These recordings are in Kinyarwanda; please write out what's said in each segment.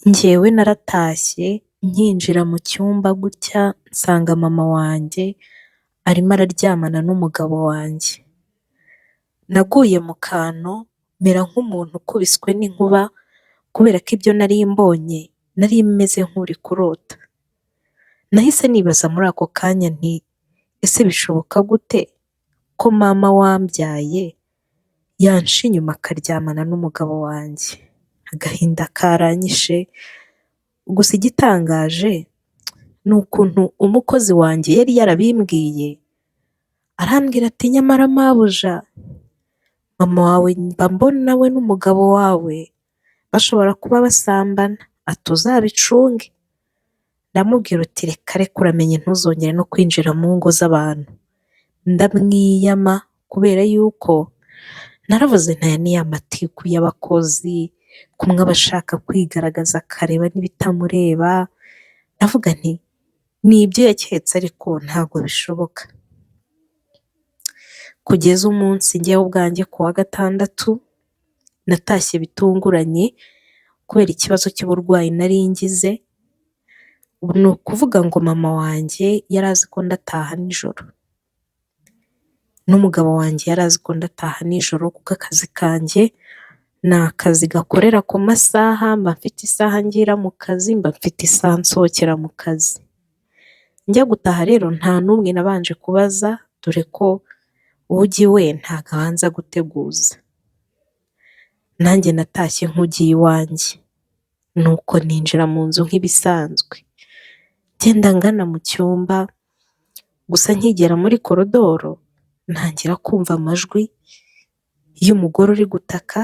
Njyewe naratashye nkinjira mu cyumba gutya nsanga mama wanjye arimo araryamana n'umugabo wanjye. Naguye mu kantu mera nk'umuntu ukubiswe n'inkuba kubera ko ibyo nari mbonye nari meze nk'uri kurota. Nahise nibaza muri ako kanya nti ese bishoboka gute ko mama wambyaye yansha inyuma akaryamana n'umugabo wanjye? Agahinda karanyishe, gusa igitangaje ni ukuntu umukozi wanjye yari yarabimbwiye, arambwira ati nyamara mabuja, mama wawe mba mbona we n'umugabo wawe bashobora kuba basambana, ati uzabicunge. Ndamubwira uti reka reka uramenye ntuzongere no kwinjira mu ngo z'abantu. Ndamwiyama kubera yuko naravuze ntaya ni ya matiku y'abakozi, kumwe aba ashaka kwigaragaza akareba n'ibitamureba. Ndavuga nti ni ibyo yaketse ariko ntabwo bishoboka. Kugeza umunsi njyewe ubwanjye ku wa gatandatu natashye bitunguranye kubera ikibazo cy'uburwayi nari ngize. Ubu ni ukuvuga ngo mama wanjye yari azi ko ndataha nijoro, n'umugabo wanjye yari azi ko ndataha nijoro kuko akazi kanjye ni akazi gakorera ku masaha, mba mfite isaha ngira mu kazi, mba mfite isaha nsohokera mu kazi. Njya gutaha rero nta n'umwe nabanje kubaza, dore ko ujya iwe ntago abanza guteguza. Nanjye natashye nk'ugiye iwanjye, nuko ninjira mu nzu nk'ibisanzwe, ngenda ngana mu cyumba, gusa nkigera muri korodoro ntangira kumva amajwi y'umugore uri gutaka,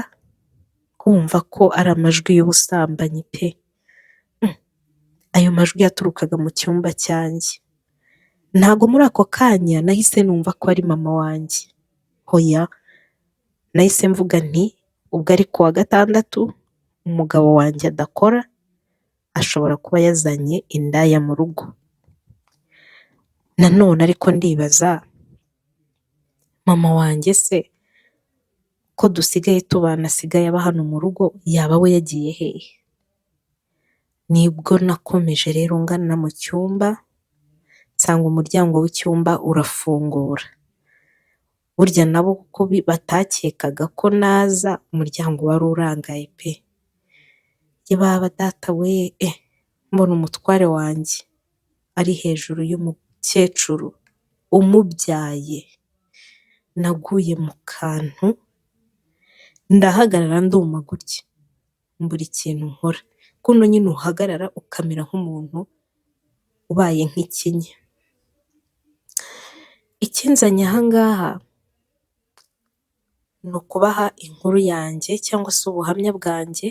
kumva ko ari amajwi y'ubusambanyi pe! Ayo majwi yaturukaga mu cyumba cyanjye. Ntago muri ako kanya nahise numva ko ari mama wanjye, hoya, nahise mvuga nti ubwo ari ku wa gatandatu umugabo wanjye adakora, ashobora kuba yazanye indaya mu rugo. Nanone ariko ndibaza, mama wanjye se ko dusigaye tubana asigaye aba hano mu rugo, yaba we yagiye hehe? Nibwo nakomeje rero ngana mu cyumba, nsanga umuryango w'icyumba urafungura. Burya nabo kuko batakekaga ko naza, umuryango wari urangaye pe! Ye baba data we, mbona umutware wanjye ari hejuru y'umukecuru umubyaye. Naguye mu kantu ndahagarara nduma gutya, mbura ikintu nkora. Kuno nyine uhagarara ukamera nk'umuntu ubaye nk'ikinya. Ikinzanye aha ngaha ni ukubaha inkuru yanjye cyangwa se ubuhamya bwanjye,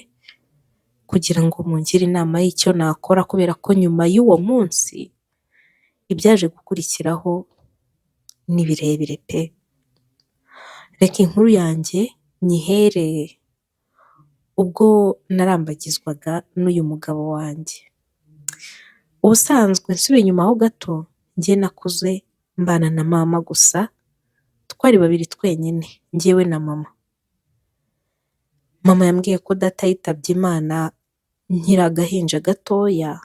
kugira ngo mungire inama y'icyo nakora, kubera ko nyuma y'uwo munsi ibyaje gukurikiraho ni birebire pe! Reka inkuru yanjye nyihere ubwo narambagizwaga n'uyu mugabo wanjye. Ubusanzwe nsubiye inyuma ho gato, njye nakuze mbana na mama gusa, twari babiri twenyine, njyewe na mama. Mama yambwiye ko data yitabye Imana nkiri agahinja gatoya,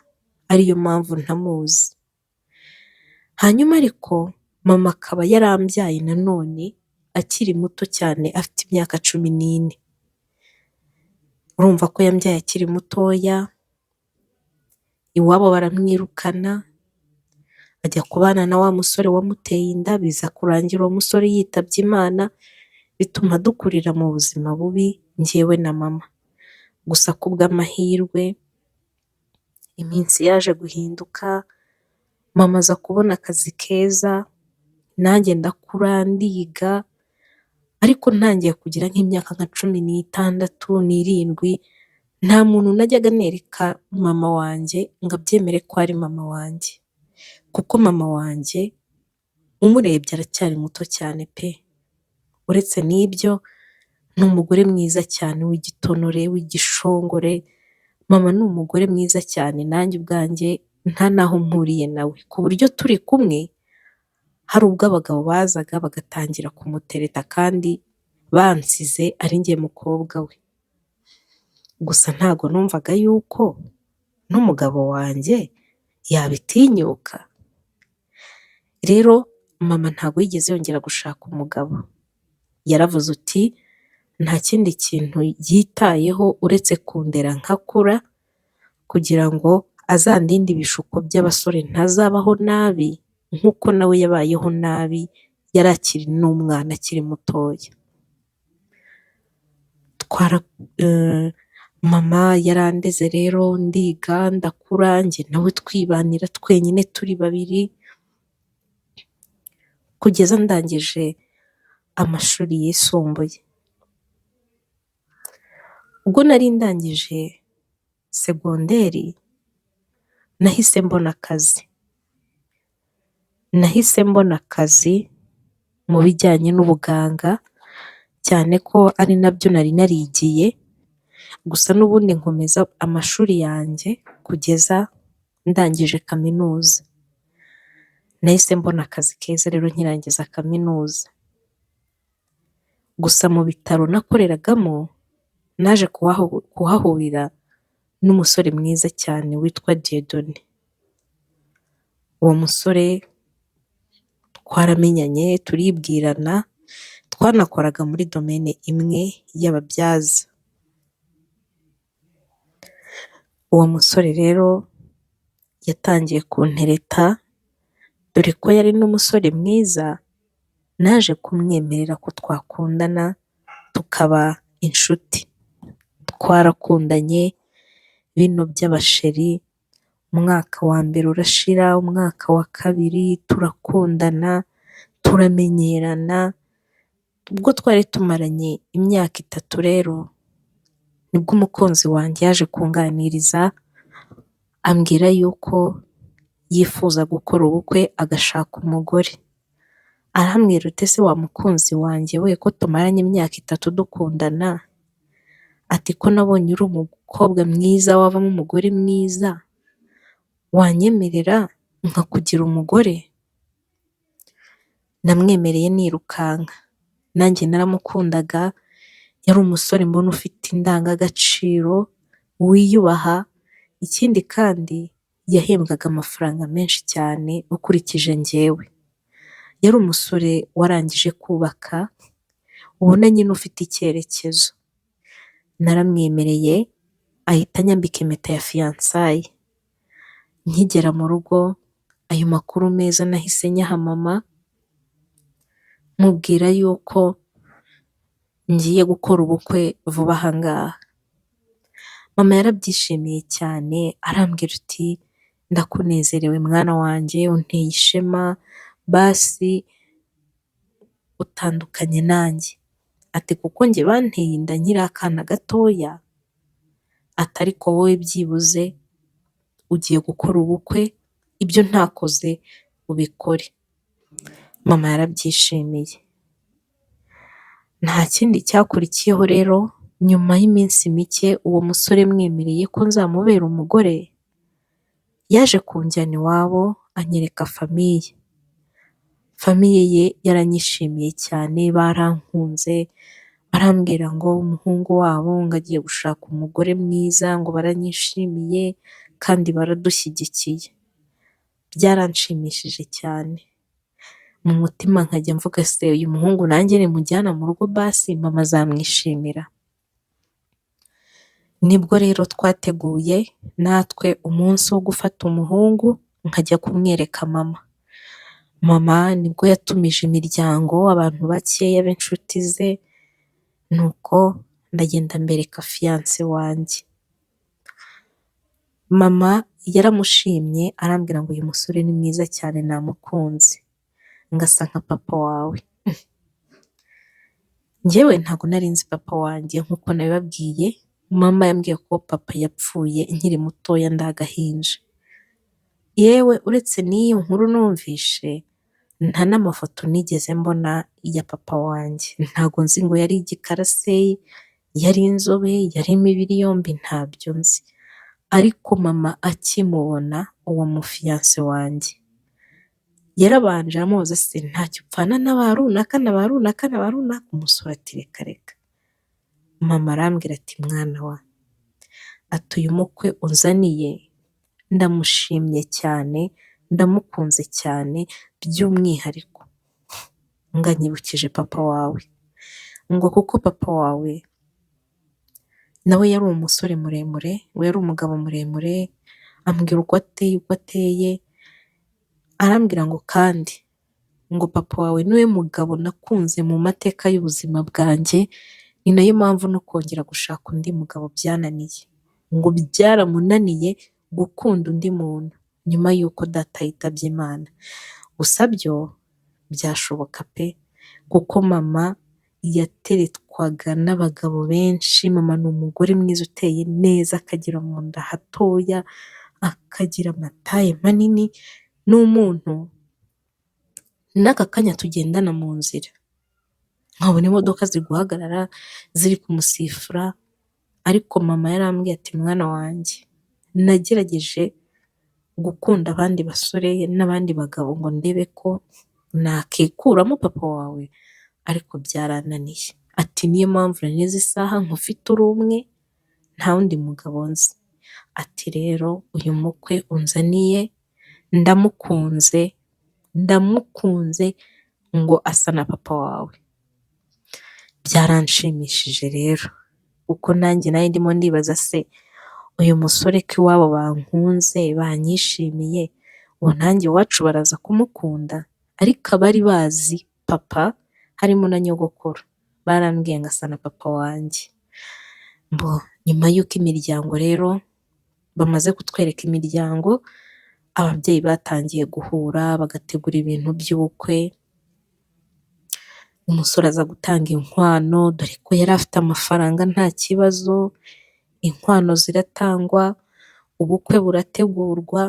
ariyo mpamvu ntamuzi. Hanyuma ariko mama akaba yarambyaye nanone akiri muto cyane, afite imyaka 14. Urumva ko yambyaye akiri mutoya, iwabo baramwirukana, ajya kubana na wa musore wamuteye inda, biza kurangira uwo musore yitabye Imana, bituma dukurira mu buzima bubi njyewe na mama. Gusa kubw'amahirwe iminsi yaje guhinduka, mama aza kubona akazi keza, nanjye ndakura ndiga, ariko ntangiye kugira nk'imyaka nka 16, 17, nta muntu najyaga nereka mama wanjye ngo abyemere ko ari mama wanjye, kuko mama wanjye umurebye aracyari muto cyane pe! Uretse n'ibyo ni umugore mwiza cyane w'igitonore, w'igishongore. Mama ni umugore mwiza cyane, nanjye ubwanjye nta naho mpuriye nawe, ku buryo turi kumwe hari ubwo abagabo bazaga bagatangira kumutereta kandi bansize ari njye mukobwa we. gusa ntago numvaga yuko n'umugabo wanjye yabitinyuka. Rero mama ntago yigeze yongera gushaka umugabo. Yaravuze uti nta kindi kintu yitayeho uretse kundera nkakura kugira ngo azandinde ibishuko by'abasore ntazabaho nabi nk'uko nawe yabayeho nabi yari akiri n'umwana akiri mutoya. Twara Mama yarandeze rero ndiga ndakura njye nawe twibanira twenyine turi babiri kugeza ndangije amashuri yisumbuye. Ubwo nari ndangije segonderi nahise mbona akazi. Nahise mbona akazi mu bijyanye n'ubuganga cyane ko ari nabyo nari narigiye, gusa n'ubundi nkomeza amashuri yanjye kugeza ndangije kaminuza. Nahise mbona akazi keza rero nkirangiza kaminuza. Gusa mu bitaro nakoreragamo naje kuhahurira n'umusore mwiza cyane witwa Dieudonné. Uwo musore twaramenyanye turibwirana, twanakoraga muri domaine imwe y'ababyaza. Uwo musore rero yatangiye kuntereta, dore ko yari n'umusore mwiza, naje kumwemerera ko twakundana tukaba inshuti. Twarakundanye bino by'abasheri, umwaka wa mbere urashira, umwaka wa kabiri turakundana, turamenyerana. Ubwo twari tumaranye imyaka 3 rero, nibwo umukunzi wanjye yaje kunganiriza ambwira yuko yifuza gukora ubukwe agashaka umugore. Arambwira uti ese wa mukunzi wanjye we ko tumaranye imyaka 3 dukundana, ati ko nabonye uri umukobwa mwiza wavamo umugore mwiza, wanyemerera nkakugira umugore? Namwemereye nirukanka. Nanjye naramukundaga, yari umusore mbona ufite indangagaciro, wiyubaha, ikindi kandi yahembwaga amafaranga menshi cyane ukurikije njyewe. Yari umusore warangije kubaka, ubona nyine ufite icyerekezo. Naramwemereye ahita anyambika impeta ya fiançailles. Nkigera mu rugo ayo makuru meza nahise nyaha mama, mubwira yuko ngiye gukora ubukwe vuba aha ngaha. Mama yarabyishimiye cyane arambwira uti ndakunezerewe mwana wanjye, unteye ishema, basi utandukanye nanjye. Ati kuko njye banteye inda nkiri akana gatoya, atari ko wowe byibuze ugiye gukora ubukwe, ibyo ntakoze ubikore. Mama yarabyishimiye. Nta kindi cyakurikiyeho rero, nyuma y'iminsi mike uwo musore mwemereye ko nzamubera umugore, yaje kunjyana iwabo anyereka famiye. Famiye ye yaranyishimiye cyane, barankunze, barambwira ngo umuhungu wabo ngo agiye gushaka umugore mwiza, ngo baranyishimiye kandi baradushyigikiye. Byaranshimishije cyane. Mu mutima nkajya mvuga se uyu muhungu nanjye nimujyana mu rugo basi mama azamwishimira. Nibwo rero twateguye natwe umunsi wo gufata umuhungu nkajya kumwereka mama. Mama nibwo yatumije imiryango, abantu bakeya b'inshuti ze, nuko ndagenda mbereka fiance wanjye. Mama yaramushimye arambwira ngo uyu musore ni mwiza cyane namukunze, ngasa nka papa wawe. Njyewe ntabwo nari nzi papa wanjye nk'uko nabibabwiye, mama yambwiye ko papa yapfuye nkiri mutoya ndagahinja. Yewe uretse n'iyo nkuru numvishe, nta n'amafoto nigeze mbona ya papa wanjye. Ntabwo nzi ngo yari igikara se, yari inzobe, yari imibiri yombi, ntabyo nzi. Ariko mama akimubona uwo mufiance wanjye, yarabanje amubaza se ntacyo upfana na ba runaka na ba runaka na ba runaka? Umusore ati reka reka. Mama arambwira ati mwana wa, ati uyu mukwe unzaniye ndamushimye cyane, ndamukunze cyane by'umwihariko, ngo anyibukije papa wawe, ngo kuko papa wawe nawe yari umusore muremure, we yari umugabo muremure, ambwira uko ateye, arambwira ngo kandi ngo papa wawe niwe mugabo nakunze mu mateka y'ubuzima bwanjye, ni nayo mpamvu no kongera gushaka undi mugabo byananiye, ngo byaramunaniye gukunda undi muntu nyuma y'uko data yitabye Imana. Gusa byo byashoboka pe, kuko mama yateretwaga n'abagabo benshi, mama ni umugore mwiza uteye neza, akagira mu nda hatoya, akagira amataye manini, ni umuntu n'aka kanya tugendana mu nzira nkabona imodoka ziri guhagarara ziri kumusifura, ariko mama yarambwiye ati mwana wanjye, nagerageje gukunda abandi basore n'abandi bagabo ngo ndebe ko nakikuramo papa wawe, ariko byarananiye. Ati niyo mpamvu na n'izi saha nkufite uri umwe, nta wundi mugabo nzi. Ati rero uyu mukwe unzaniye ndamukunze, ndamukunze ngo asa na papa wawe. Byaranshimishije rero, kuko nanjye nari ndimo ndibaza se uyu musore ko iwabo bankunze banyishimiye, ubu nanjye iwacu baraza kumukunda? Ariko abari bazi papa harimo na nyogokuru barambwiye ngo asa na papa wanjye. Nyuma y'uko imiryango rero bamaze kutwereka imiryango, ababyeyi batangiye guhura bagategura ibintu by'ubukwe, umusore aza gutanga inkwano, dore ko yari afite amafaranga nta kibazo, inkwano ziratangwa, ubukwe burategurwa,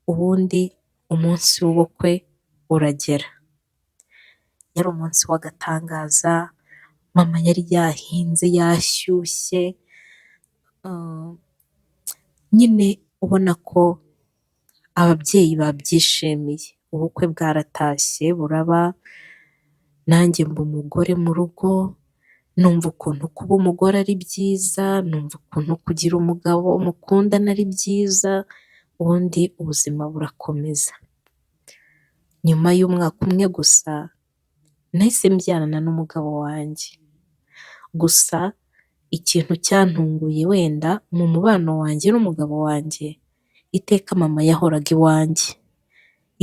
ubundi umunsi w'ubukwe uragera. Yari umunsi w'agatangaza, mama yari yahinze yashyushye, nyine ubona ko ababyeyi babyishimiye. Ubukwe bwaratashye buraba, nanjye mba umugore mu rugo, numva ukuntu kuba umugore ari byiza, numva ukuntu kugira umugabo mukundana ari byiza, ubundi ubuzima burakomeza. Nyuma y'umwaka umwe gusa nahise mbyarana n'umugabo wanjye. Gusa ikintu cyantunguye wenda mu mubano wanjye n'umugabo wanjye, iteka mama yahoraga iwanjye.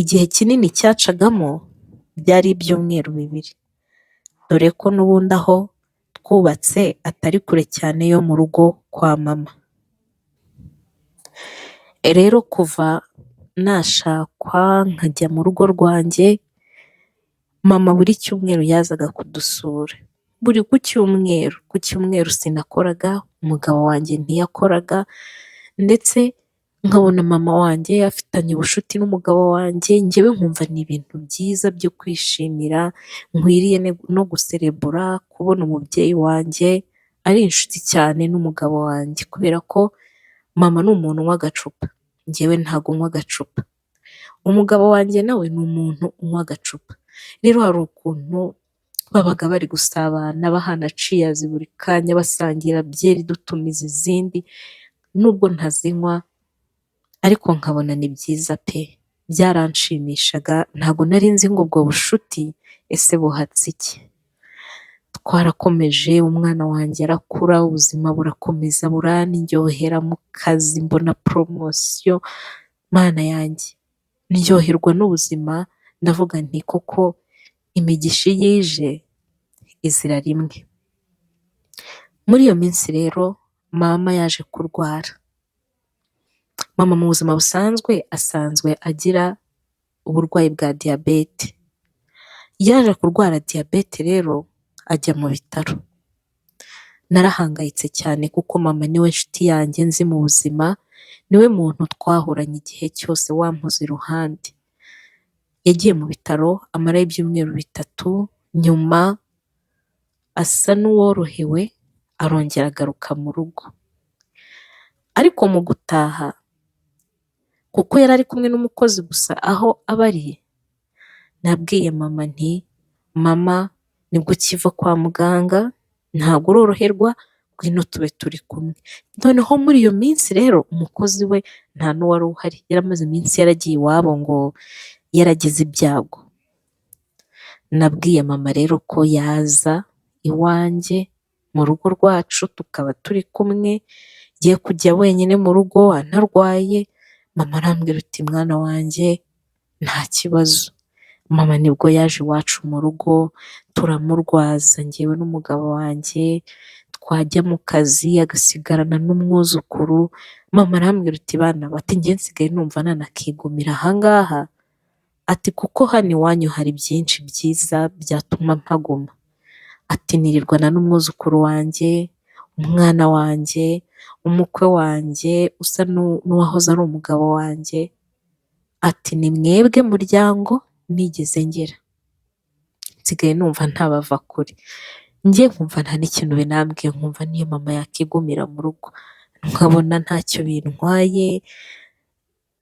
Igihe kinini cyacagamo byari ibyumweru 2, dore ko n'ubundi aho twubatse atari kure cyane yo mu rugo kwa mama. Rero kuva nashakwa nkajya mu rugo rwanjye, mama buri cyumweru yazaga kudusura, buri ku cyumweru sinakoraga, umugabo wanjye ntiyakoraga, ndetse nkabona mama wanjye afitanye ubucuti n'umugabo wanjye, njyewe nkumva ni ibintu byiza byo kwishimira, nkwiriye no guserebura kubona umubyeyi wanjye ari inshuti cyane n'umugabo wanjye, kubera ko mama ni umuntu unywa agacupa, njyewe ntago nywa agacupa, umugabo wanjye nawe ni umuntu unywa agacupa. Rero hari ukuntu babaga bari gusabana bahana ciyazi buri kanya, basangira byeri dutumiza izindi, nubwo ntazinywa ariko nkabona ni byiza pe, byaranshimishaga, ntago nari nzi ngo ubwo bushuti ese buhatse iki. Twarakomeje, umwana wanjye arakura, ubuzima burakomeza burandyohera, mu kazi mbona poromosiyo, mana yanjye ndyoherwa n'ubuzima, ndavuga nti koko imigisha iyo ije izira rimwe. Muri iyo minsi rero mama yaje kurwara. Mama mu buzima busanzwe asanzwe agira uburwayi bwa diyabete. Yaje kurwara diyabete rero ajya mu bitaro. Narahangayitse cyane kuko mama niwe nshuti yanjye nzi mu buzima, niwe muntu twahoranye igihe cyose wampoze iruhande. Yagiye mu bitaro amarayo ibyumweru 3, nyuma asa n'uworohewe arongera agaruka mu rugo. Ariko mu gutaha, kuko yari ari kumwe n'umukozi gusa aho aba ari, nabwiye mama nti mama nibwo ukiva kwa muganga, ntabwo uroroherwa ngwino tube turi kumwe. Noneho muri iyo minsi rero umukozi we nta n'uwari uhari, yari amaze iminsi yaragiye iwabo ngo yaragize ibyago. Nabwiye mama rero ko yaza iwanjye mu rugo rwacu tukaba turi kumwe, ngiye kujya wenyine mu rugo anarwaye. Mama arambwira uti mwana wanjye nta kibazo. Mama nibwo yaje iwacu mu rugo turamurwaza njyewe n'umugabo wanjye, twajya mu kazi agasigarana n'umwuzukuru. Mama arambwira uti bana bati njye nsigaye numva nanakigumira ahangaha, ati kuko hano iwanyu hari byinshi byiza byatuma mpaguma. Ati nirirwana n'umwuzukuru wanjye, umwana wanjye, umukwe wanjye usa n'uwahoze ari umugabo wanjye. Ati ni mwebwe muryango nigeze ngira, nsigaye numva ntabava kure. Njye nkumva nta n'ikintu binambwiye, nkumva niyo mama yakigumira mu rugo nkabona ntacyo bintwaye,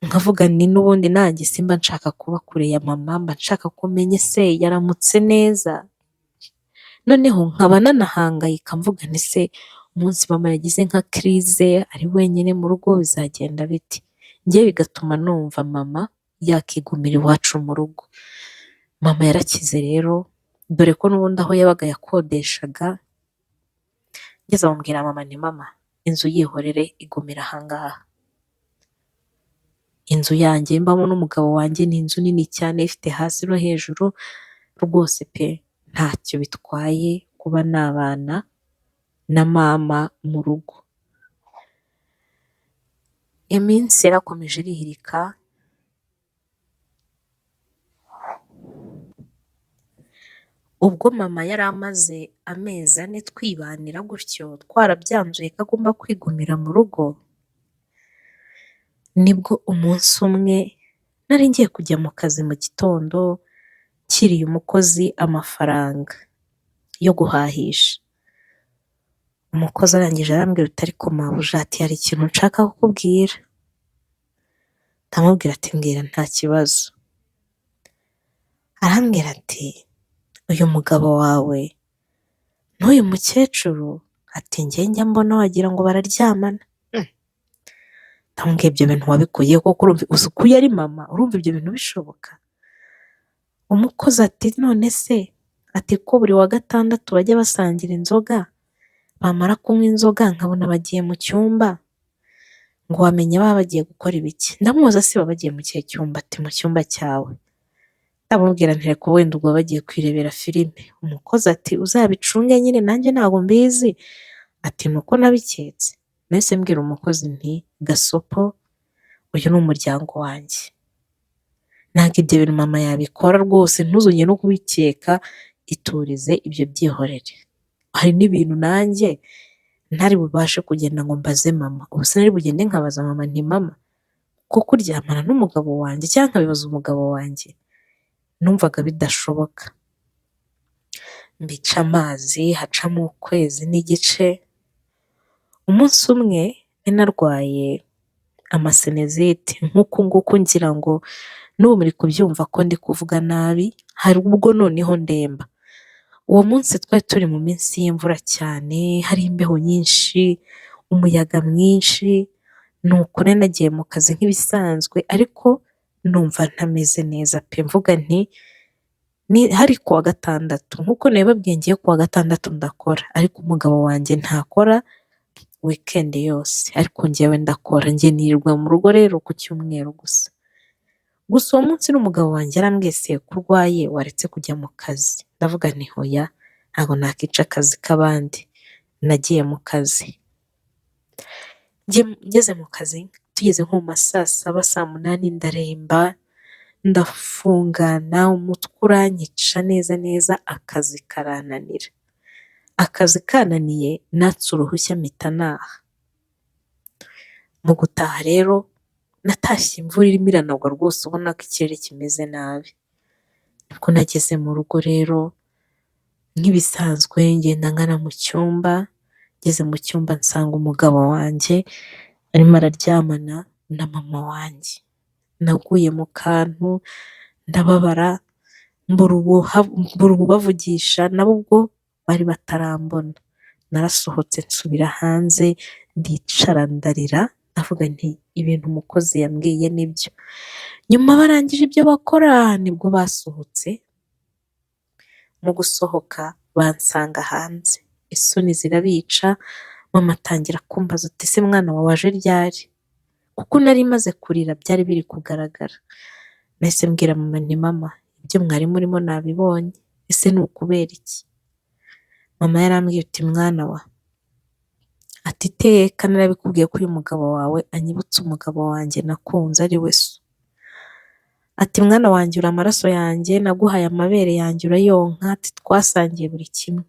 nkavuga ni n'ubundi nanjye simba nshaka kuba kure ya mama, mba nshaka kumenya se yaramutse neza. Noneho nkaba nanahangayika mvuga nti se umunsi mama yagize nka crise ari wenyine mu rugo bizagenda biti. Njye bigatuma numva mama yakigumira iwacu mu rugo. Mama yarakize rero, dore ko n'ubundi aho yabaga yakodeshaga, ngeze aho mbwira mama nti mama inzu yihorere igumira ahangaha. Inzu yanjye mbamo n'umugabo wanjye ni inzu nini cyane ifite hasi no hejuru, rwose pe ntacyo bitwaye kuba nabana na mama mu rugo. Iminsi yarakomeje irihirika, ubwo mama yari amaze amezi 4 twibanira gutyo twarabyanzuye ko agomba kwigumira mu rugo, nibwo umunsi umwe nari ngiye kujya mu kazi mu gitondo nshyiriye umukozi amafaranga yo guhahisha. Umukozi arangije arambwira uti ariko mabuja ati hari ikintu nshaka kukubwira. Ndamubwira ati mbwira nta kibazo. Arambwira ati uyu mugabo wawe n'uyu mukecuru ati njye njya mbona wagira ngo bararyamana. Ndamubwira ibyo bintu wabikuye koko urumva uzi ko uyu ari mama, urumva ibyo bintu bishoboka? Umukozi ati none se ati ko buri wa gatandatu bajya basangira inzoga, bamara kunywa inzoga nkabona bagiye mu cyumba, ngo wamenye baba bagiye gukora ibiki? Ndamubaza se baba bagiye mu kihe cyumba? Ati mu cyumba cyawe. Ndamubwira nti reka wenda ubwo baba bagiye kwirebera filime. Umukozi ati uzabicunge nyine nanjye ntabwo mbizi. Ati nuko nabiketse. Nahise mbwira umukozi nti Gasopo uyu ni umuryango wanjye, ntabwo ibyo bintu mama yabikora rwose, ntuzongere no kubikeka, iturize ibyo byihorere. Hari n'ibintu nanjye ntari bubashe kugenda ngo mbaze mama, ubu sinari bugende nkabaza mama nti mama kuko uryamana n'umugabo wanjye cyangwa nkabibaza umugabo wanjye? Numvaga bidashoboka. Mbica amazi hacamo ukwezi n'igice. Umunsi umwe narwaye amasenezite nk'uku nguku, ngira ngo n'ubu muri kubyumva ko ndi kuvuga nabi, hari ubwo noneho ndemba. Uwo munsi twari turi mu minsi y'imvura cyane, hari imbeho nyinshi, umuyaga mwinshi, nuko nari nagiye mu kazi nk'ibisanzwe ariko numva ntameze neza pe, mvuga nti hari kuwa gatandatu nk'uko nabibabwiye ngiye kuwa gatandatu ndakora, ariko umugabo wanjye ntakora weekend yose, ariko njyewe ndakora, njye nirirwa mu rugo rero ku cyumweru gusa. Gusa uwo munsi n'umugabo wanjye yarambwiye se ko urwaye waretse kujya mu kazi? Ndavuga nti hoya ntabwo nakica akazi k'abandi. Nagiye mu kazi, ngeze mu kazi tugeze nko mu ma 7, 8 ndaremba, ndafungana, umutwe uranyica neza neza, akazi karananira. Akazi kananiye natse uruhushya mpita ntaha. Mu gutaha rero natashye imvura irimo iranagwa rwose, ubona ko ikirere kimeze nabi. Nibwo nageze mu rugo rero nk'ibisanzwe ngenda ngana mu cyumba, ngeze mu cyumba nsanga umugabo wanjye arimo araryamana na mama wanjye. Naguye mu kantu ndababara, mbura ububavugisha, nabo ubwo bari batarambona. narasohotse nsubira hanze, ndicara ndarira, ndavuga nti ibintu umukozi yambwiye nibyo. Nyuma barangije ibyo bakora nibwo basohotse, mu gusohoka bansanga hanze, isoni zirabica, mama atangira kumbaza ati ese mwana wawe waje ryari? Kuko nari maze kurira byari biri kugaragara. Nahise mbwira mama nti mama, ibyo mwari murimo nabibonye, ese ni ukubera iki? Mama yarambwiye ati mwana wa, ati iteka narabikubwiye ko uyu mugabo wawe anyibutsa umugabo wanjye nakunze ari we so. Ati mwana wanjye uri amaraso yanjye, naguhaye amabere yanjye urayonka, ati twasangiye buri kimwe.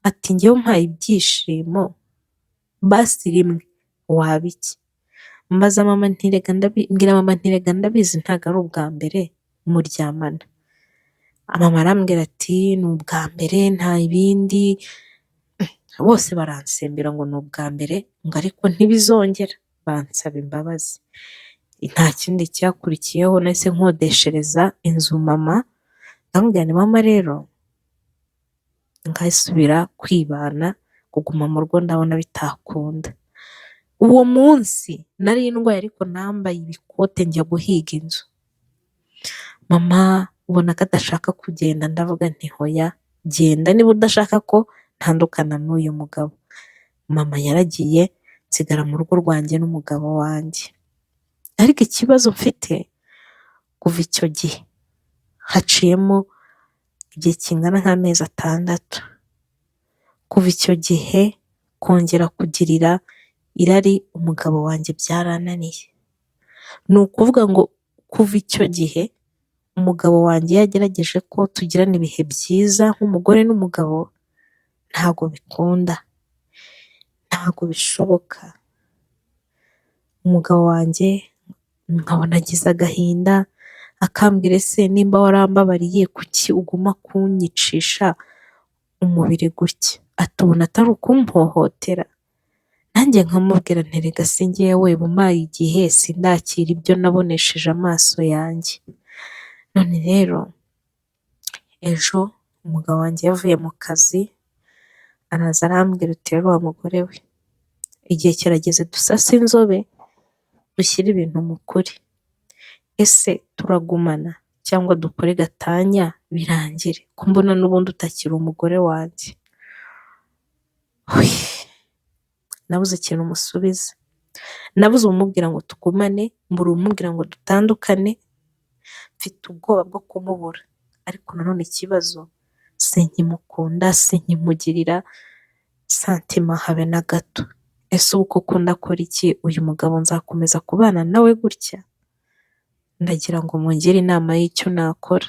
Ati njyewe umpaye ibyishimo basi rimwe waba iki? Mbwira mama ntirega ndabizi ntabwo ari ubwa mbere muryamana. Mama arambwira ati ni ubwa mbere nta ibindi, bose baransembera ngo ni ubwa mbere, ngo ariko ntibizongera, bansaba imbabazi. Nta kindi cyakurikiyeho, nahise nkodeshereza inzu mama, ndamubwira nti mama rero ngasubira kwibana, kuguma mu rugo ndabona bitakunda. Uwo munsi nari ndwaye ariko nambaye ibikote njya guhiga inzu. Mama ubona ko adashaka kugenda, ndavuga nti hoya genda niba udashaka ko ntandukana n'uyu mugabo. Mama yaragiye, nsigara mu rugo rwanjye n'umugabo wanjye. Ariko ikibazo mfite kuva icyo gihe haciyemo igihe kingana nk'amezi 6. Kuva icyo gihe kongera kugirira irari umugabo wanjye byarananiye. Ni ukuvuga ngo kuva icyo gihe umugabo wanjye yagerageje ko tugirana ibihe byiza nk'umugore n'umugabo, ntabwo bikunda, ntabwo bishoboka. Umugabo wanjye nkabona agize agahinda, akambwira ese nimba warambabariye kuki uguma kunyicisha umubiri gutya? Ati ubona atari ukumpohotera? Nanjye nkamubwira nti rega si njyewe bumaye igihe sindakira ibyo nabonesheje amaso yanjye. None rero ejo umugabo wanjye yavuye mu kazi, araza arambwira uti rero wa mugore we, igihe kirageze dusase inzobe, dushyire ibintu mu kuri. Ese turagumana cyangwa dukore gatanya birangire, ko mbona n'ubundi utakiri umugore wanjye? Nabuze ikintu musubiza, nabuze umubwira ngo tugumane, mbura umubwira ngo dutandukane. Mfite ubwoba bwo kumubura, ariko nanone ikibazo sinkimukunda, sinkimugirira santima habe na gato. Ese ubu koko ndakora iki? Uyu mugabo nzakomeza kubana nawe gutya? Ndagira ngo mungire inama y'icyo nakora.